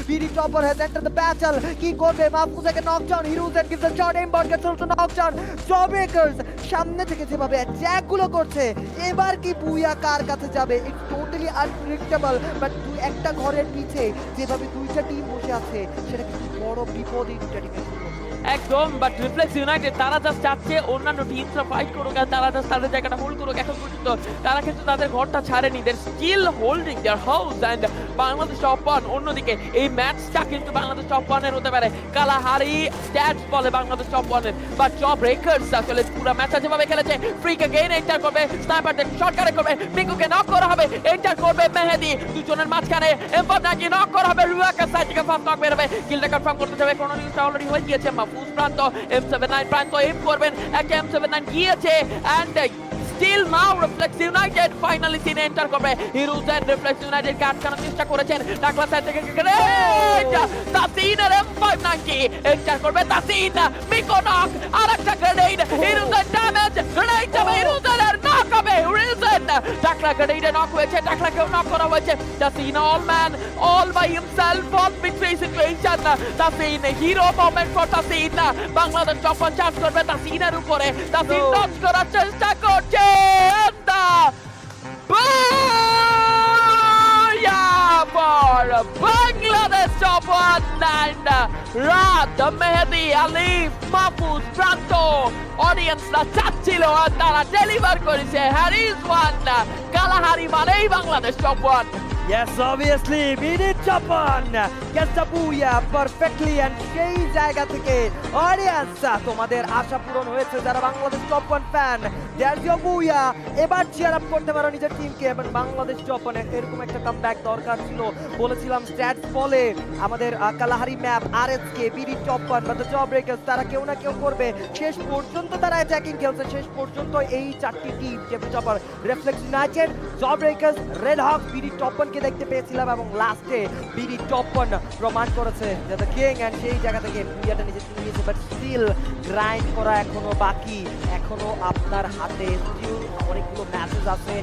BD topper has enter the battle. কি করবে মাহফুজাকে knockdown, Heroes end gives the shot, এমবার্ট গেটস অলসো নকডাউন। জবরেকার্স সামনে থেকে যেভাবে অ্যাটাকগুলো করছে, এবার কি বুইয়া কার কাছে যাবে? ইটস টোটালি আনপ্রেডিক্টেবল, বাট দুই একটা ঘরের পিছে যেভাবে দুইটা টিম বসে আছে, সেটা কিন্তু বড় বিপদ এই দুইটা টিমের জন্য। একদম, বাট রিফ্লেক্স ইউনাইটেড তারা জাস্ট চাচ্ছে অন্যান্য টিমসরা ফাইট করুক আর তারা জাস্ট তাদের জায়গাটা হোল্ড করুক। এখন পর্যন্ত তারা কিন্তু তাদের ঘরটা ছাড়েনি, they're still holding their house. And Bangladesh top one অন্যদিকে এই ম্যাচটা কিন্তু বাংলাদেশ টপ ওয়ানের হতে পারে। কালাহারি স্ট্যাটস বলে বাংলাদেশ টপ ওয়ানের, বাট জব ব্রেকার্স আসলে পুরো ম্যাচটা যেভাবে খেলেছে, ফ্রিকে গেইন এন্টার করবে, স্নাইপারদের শট কারে করবে, মিকুকে নক করা হবে, এন্টার করবে মেহেদি, দুজনের মাঝখানে এমপার নাকি নক করা হবে, রুয়াকা সাইড থেকে ফার্স্ট নক বের হবে, কিলটা কনফার্ম করতে যাবে, কোনো নিউজটা অলরেডি হয়ে গিয়েছে। মাহফুজ প্রান্ত M79 প্রান্ত এম করবেন, একটা M79 গিয়েছে and still now Reflex United finally সিনে এন্টার করবে। হিরোজ এন্ড রিফ্লেক্স ইউনাইটেড কে আটকানোর চেষ্টা করেছেন, টাকলা সাইড থেকে গ্রেট তাসিন আর M590 এন্টার করবে, তাসিন মিকো নক, আরেকটা গ্রেনেড, হিরোজ এর ড্যামেজ, গ্রেনেড যাবে হিরোজ এর নক হবে, রিজন টাকলা গ্রেনেডে নক হয়েছে, টাকলাকেও নক করা হয়েছে। Tasin all man all by himself on বিট্রি situation, Tasin hero moment for Tasin. Bangladesh top one charge করবে তাসিনের উপরে, তাসিন ডচ করার চেষ্টা করছে। বাংলাদেশ টপ ওয়ান and রাত মেহেদি আলিফ মাহফুজ প্রান্ত অডিয়েন্সরা চাচ্ছিল আর তারা ডেলিভার করেছে। হ্যারিস ওয়ান, কালাহারি মানেই Bangladesh top one. Yes, obviously, BD topper gets the booyah perfectly, and সেই জায়গা থেকে অডিয়েন্স তোমাদের আশা পূরণ হয়েছে যারা Bangladesh top one fan. There's your booyah, এবার চিয়ার আপ করতে পারো নিজের টিমকে এবং বাংলাদেশ টপ ওয়ানের এরকম একটা কামব্যাক দরকার ছিল। বলেছিলাম স্ট্যাটস বলে আমাদের Kalahari map RSK BD top one বা দ্য জব ব্রেকার্স তারা কেউ না কেউ করবে। শেষ পর্যন্ত তারা অ্যাটাকিং খেলছে, শেষ পর্যন্ত এই চারটি team table topper Reflex United, Job Breakers, Red Hawk, BD top one দেখতে পেয়েছিলাম এবং লাস্টে বিডি টপ ওয়ান প্রমাণ করেছে যে দ্য কিং, এন্ড সেই জায়গা থেকে বুইয়াটা নিজে চলে নিয়েছে। বাট স্টিল গ্রাইন্ড করা এখনো বাকি, এখনো আপনার হাতে স্টিল অনেকগুলো ম্যাচেস আছে।